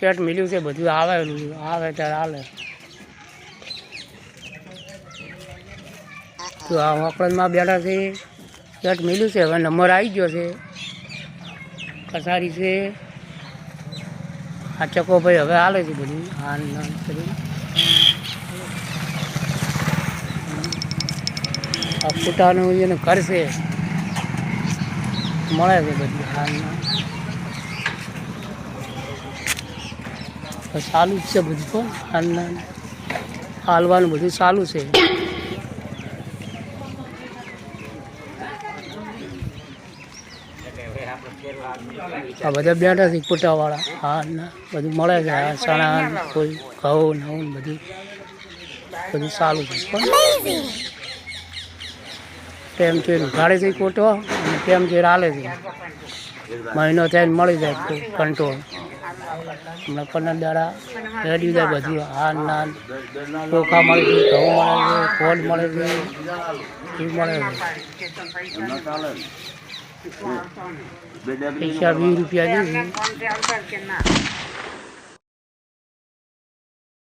પેટ મિલ્યું છે, બધું આવેલું આવે ત્યારે હાલે. તો આ વાકડમાં બેઠા છે, પેટ મિલ્યું છે. હવે નંબર આવી ગયો છે. કસારી છે આ ચકો ભાઈ હવે હાલે છે બધું હાલ કરી. આ ફૂટાનું એને ઘર છે, મળે છે બધું હાલમાં. ચાલુ જ છે બધું પણ હાલના હાલવાનું બધું ચાલુ છે. આ બધા બેઠા છે ફૂટાવાળા. હા બધું મળે છે. આ ચણા કોઈ ઘઉં નવું બધું બધું ચાલુ છે. ટેમ છે ઉઘાડે છે કોટો અને ટેમ છે હાલે છે. મહિનો થઈને મળી જાય કંટ્રોલ. હમણાં 15 દાડા રેડી જાય બધું. હાલ ના ચોખા મળે છે, ઘઉં મળે છે, ફોલ મળે છે, એ મળે છે. પૈસા 20 રૂપિયા છે.